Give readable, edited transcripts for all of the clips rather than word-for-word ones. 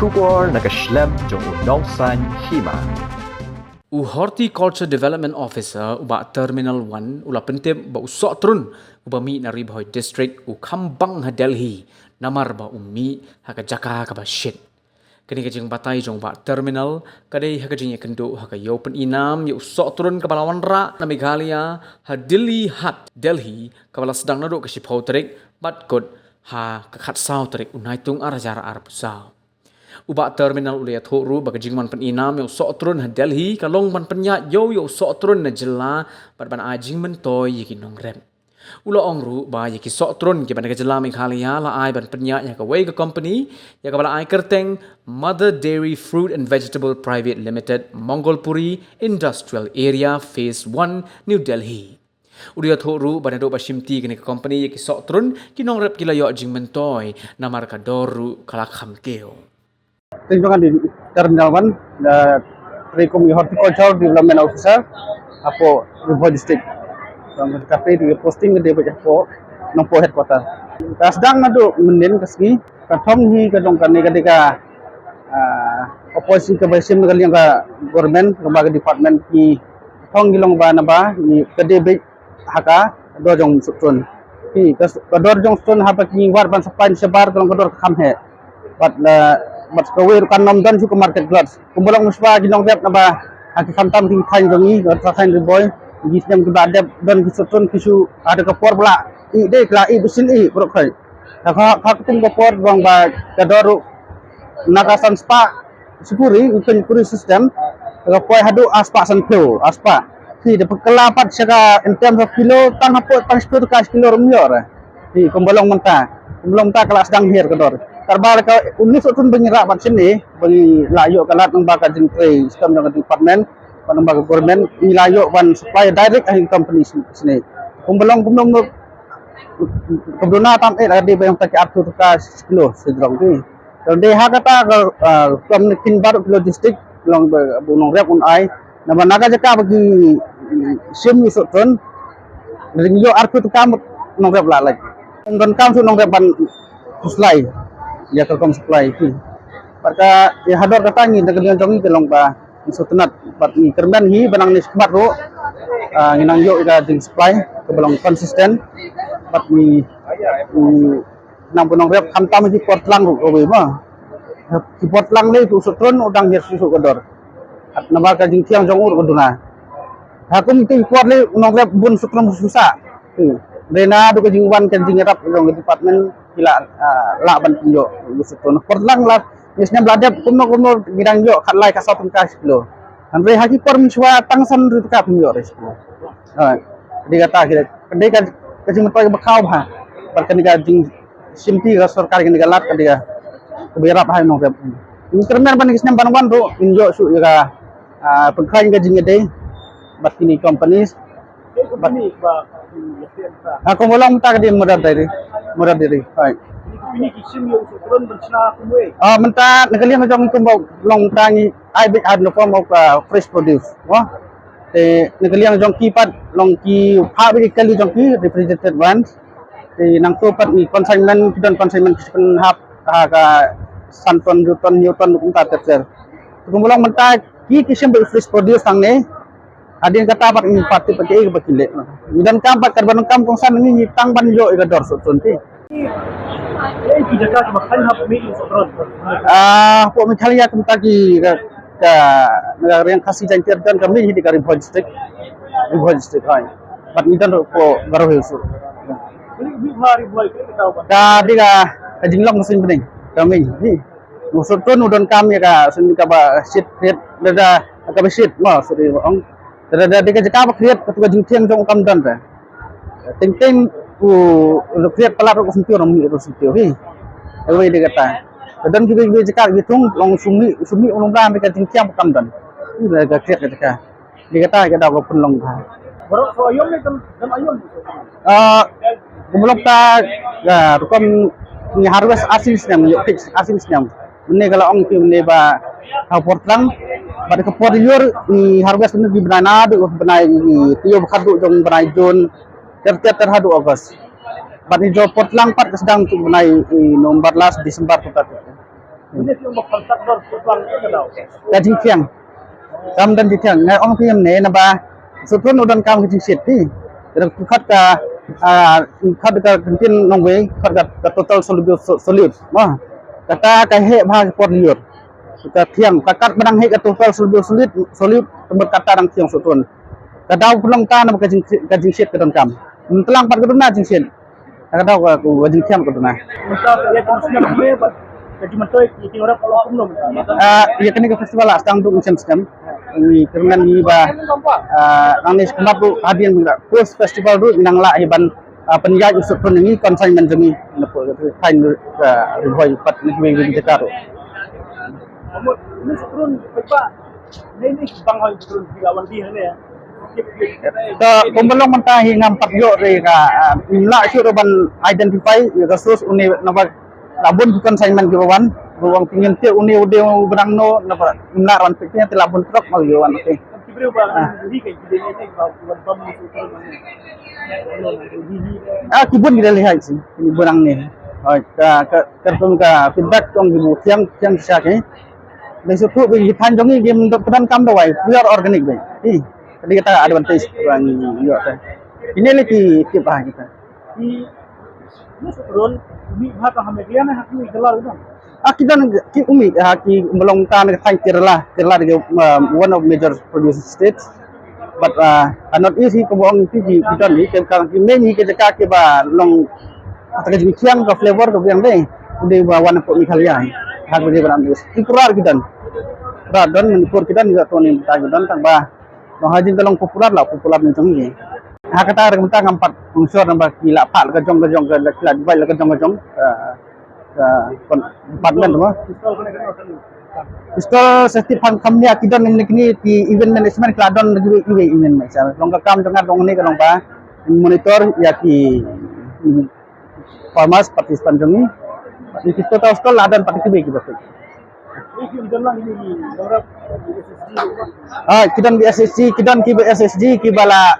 Shubor nakaslem jong unausan hima. Horticulture Development Officer uba Terminal 1 ula pentem ba usok trun uba mi na Ribhoi District u Kambang ha Delhi namar ba ummi haka jaka ka ba shit. Kini kajing batai jong ba terminal kadai haka jing kendo haka yo pen inam yo usok trun ka balawan ra na Meghalaya ha Delhi hat Delhi ka bala sedang nado ka shipau terik bat kod ha ka khat sau terik unai tung ar jara ar pusau. Uba terminal ulia thoru baga jingman pen inam yo sok trun ha Delhi kalong man penya yo sok trun na jela bat ban ajing men toy yiki nong rem. Ula ongru ba yiki sok trun ki ban ka jela Meghalaya la ai ban penya ya ka wei ka company ya ka bala ai kerteng Mother Dairy Fruit and Vegetable Private Limited Mongolpuri Industrial Area Phase 1 New Delhi. Udia thoru banado basimti kini ka company yiki sok trun ki nong rep kila yo jing men toy namar ka doru kala kham keo. Tinjungan di Terminal 1, Rekom Horticulture Development Officer, apo Ribhoi District. Ang kape di posting di baca po nang po headquarter. Kasdang nado menin kasgi kathong hi kadong kani ketika oposisi ke basim kali yang ka government lembaga department ki thong gilong ba na ba ni kede haka do jong sutun. Ki kador jong sutun hapa ki war ban sapan sebar kalong kador kham he. But kawir kan nomdan juga market glass. Kumpulang muswa ginong rep na ba aki kantam ting thain dongi thain Ribhoi gisem ke badep dan kisutun kisu ada kapor bla I de kla I besin I brok khai. Hak tum kapor bang ba kadoru nagasan spa sipuri ukun puri system kapoi hadu aspa san flow aspa si de pekelapat saka in terms of kilo tang hapo tang 10 ka kilo rumyor. Di kumpulang menta kelas sedang hir kador. Karbar ka unis utun bengerak bat sini bagi layo kalat nang baka jengtre sistem dengan department nang baka government ni layo ban supply direct ahin company sini kumbelong kebuna tam ada bayang tak artu ka kilo sedrong ti dan de ha kata kom kin baru logistik long bunong rep un ai nama naga jaka bagi sim usutun ringyo artu ka nong rep lalai ngon kam su nong rep ban supply ya Telkom supply ki pada ya hador katangi dengan jongi kelong ba iso tenat bat ni kerman hi banang ni smart ro nginang yo ida ding supply ke belong konsisten bat ni nang bonong rep kamtam di portlang ro we ma di portlang ni tu sutron udang yer susu kador at nabar ka jing tiang jong ur koduna hakum ti kuat le nong rep bun sutron susah Rena du kajing wan kan jing rap jong department kila la ban pinjo sutun portlang la misnya bladep kuno bidang yo khatlai ka satun ka kilo andre haki por miswa tangsan ru ka pinjo respo di kata kira kedai ka kajing pa bakau ba par kan ga jing simti ga sarkar kan ga lat ka dia berap ha no rep intermen ban kisnya ban wan ro pinjo su ga pengkai ga jing dei bat kini companies aku mulang tak di murah diri hai ini kisim yang turun bersama kumwe mentah negeri yang jong tumbau long tangi I big had no form of fresh produce wah negeri yang jong kipat long ki ha big kali jong ki represented ones nang tu pat ni consignment dan consignment kispen hap ka santon newton kunta tercer kumulang mentah ki kisim fresh produce tang ne adin kata apa ini parti pakai ke bakile dan kampat karban kampung sana ini tang ban yo igador sunti ini jaga makan hap mi turun po Meghalaya kumtagi ka negara yang kasih janji dan kami di Ribhoi District hai bat ni dan po garo hesu ini hari mulai kita tahu ka diga jinglong mesin bening kami ni musutun udon kami ka sun ka ba shit dada ka ba shit ma suri ong Terada di kerja kreat ketua jingtiang jong kamdan ta. Ting kreat pelat ko sentio rom ni sentio hi. Ewe di kata. Dan kita kerja gitung long sumi ulung lam ka jingtiang kamdan. Ini ga kreat ka. Di kata ka ko pun long ha. Baru so ayom ni dan ayom. Kumulok ta rukom ni harvest asin snam yo fix asin snam. Mene kalau ong ki mene ba portlang pada kapor liur ni harvest ni banana du banai ni tio khadu jong banai jon terhadu August bat ni jo portlang pat sedang tu banai nomor 14 Desember tu Ini yang berkontak berpulang ke dalam. Kajing tiang kam dan tiang ngai ong piem ne na ba sutun udan kam kajing sit ti dan khat ka kentin nong we khat ka total solute ma kata ka he bha por liur ka tiang ka kat benang he ka total solute tempat kata dang tiang sutun ka dau pulang ta na kajing sit ka dan kam telang pat ka na jing sit ka dau ka kajing tiang ka na Mentah ya konsumsi apa? Jadi mentah itu orang kalau pun ya kini ke festival lah sedang untuk macam ini kerana ni ba nang ni sekamap tu hadian juga post festival tu nang lah iban penjaj usut pun ini consignment jemi napo kain ribuan pat ni di Jakarta ini turun apa? Ini bang hal turun di lawan dia ni ya. ke pembelong mentah ngam pat yo re ka imla syu ban identify ya kasus uni napa labun bukan consignment gawan ruang pingin tie uni ude berang no napa imla ran piknya te labun truk mal gawan oke Kibri ubah jadi kayak gini ni buat bam itu turun kibun kita lihat sih ini berang ni kertun ka feedback tong ibu tiang sa ke besok tu bagi tan jongi game untuk pedan kam dawai pure organic be jadi kita advantage bang yo ini lagi tip kita Di ini turun umi bahasa Hamedian hak ni gelar itu. kita ki umi ki melong tan ka Kerala is one of major producer states but not easy ko bong ti kita ni kan ki meni ke jaka ke ba long kata ke kiang ka flavor ko biang deh udah bawa napok ni kalian hak bagi beram dis ikurar kita radon menipur kita ni to ni ta dan tang ba no hajin tolong popular ni tongi ha kata rem tang empat unsur nambah gila pak ke jong ke dak baik ke jong department semua pistol safety pan kamnya kita ni di event management keladon lagi event macam long kam jangan dong ni kalau ba monitor ya ki farmers partisipan jongi di situ tahu stol ladan pakai kebe kita Ini jalan ini orang kita di SSG kita ki SSG ki bala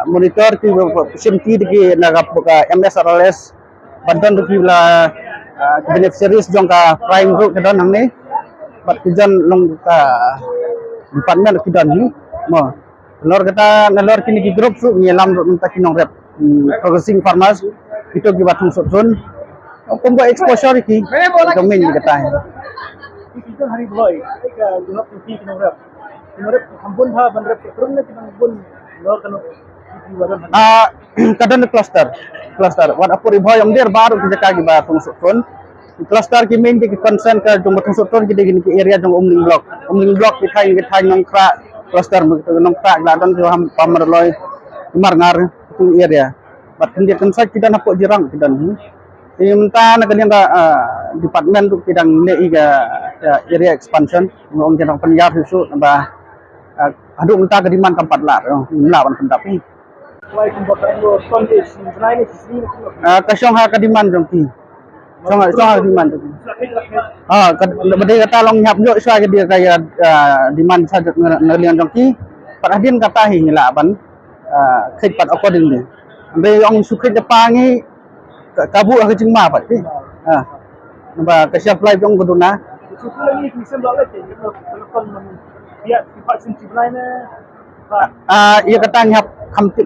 monitor ki simti di naga MSRLS bantuan ki bala beneficiaries jong ka prime group kita nang ni bat kijan long ka department kita ni mo lor kata nalor kini ki group su nyelam minta kinong rep progressing farmers itu ki batung sotun kumba exposure ki domain ni kata Kita hari boy, kita junap tinggi kita ngerap. Ngerap hampun ha ban rep turun na kita hampun lor kanu di waran. Kadang cluster wat apur ibo yang der baru kita kagi batung sotun cluster ki main ki concern ka jong batung sotun ki gini ki area jong umling block ki thai nongkra cluster begitu nongkra gladon jo ham pamerloy marngar itu area bat kendia kensat kita napok jirang kita ni minta nak kena department tu kita ni area expansion ngom jenang penjar susu nambah aduk minta ke diman tempat lar melawan pendapi Selain pembuatan lo kondis, sebenarnya sini kasyong ha ke diman jongki song ha diman tu berde kata long nyap jo sa ke dia kaya diman saja ngelian jongki perhatian kata hi ngelaban kait pat accordingly be ong sukrit Jepangi kabu ke cingma pat ti namba kasya fly jong guduna itu lagi bisa boleh jadi telepon dia sifat sebenarnya ia kata nyap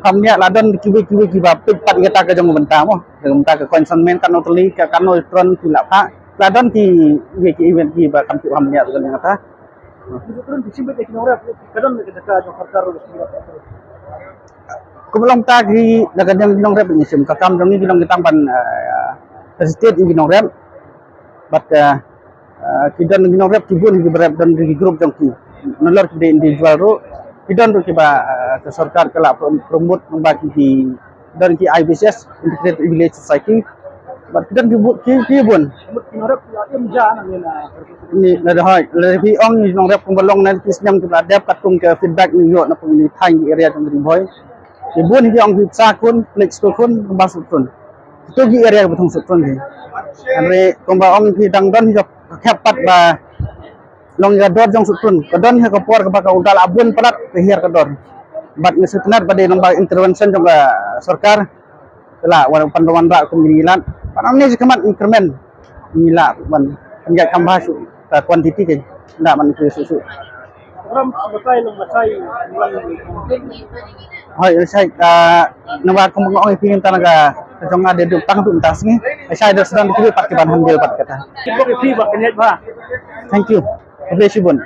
kamnya ladon kiwi kiba pat kata ke jong benta mo benta ke consignment kan otli ke kan tron tilak pa ladon ki event ki ba kamti kamnya tu kata itu turun di sini kita orang kadang kita jong harta ro kubelong tagi dagan yang binong rep ni sim kakam jong ni binong kitang pan state binong rep but kidan binong rep kibun ki rep dan di grup jong ki nolor ki individual ro kidan ro ki ba ke sarkar kala promote membagi ki dan ki IBCS Integrated Village Society but kidan kibun Kinarap yang jangan ni na hoy lebi ong ni binong rep kubelong na kisnyam ki dap katung ke feedback ni yo na pung ni thai area jong di boy Ibun yang bisa kun, flex kun, masuk kun. Itu di area betul betul ni. Andre kombaong hidang don hidup kepat ba long gador jong sutun. Kadon he kapor kapaka udal abun palat kehir kador. Bat ngesutnar pada nombor intervention jong sarkar. Telah warang panduan rak kumililan. Panang ni kemat increment nila ban. penjat kambah kuantiti ke ndak man itu susu Orang betul yang macai ulang hoi sai nawa kemong oi pingin tanaga jong ada du tang tu entas ni sai dah sedang dikiri pakai ban handil pat kata Ibu free bah kenyat bah. thank you Obe Shibun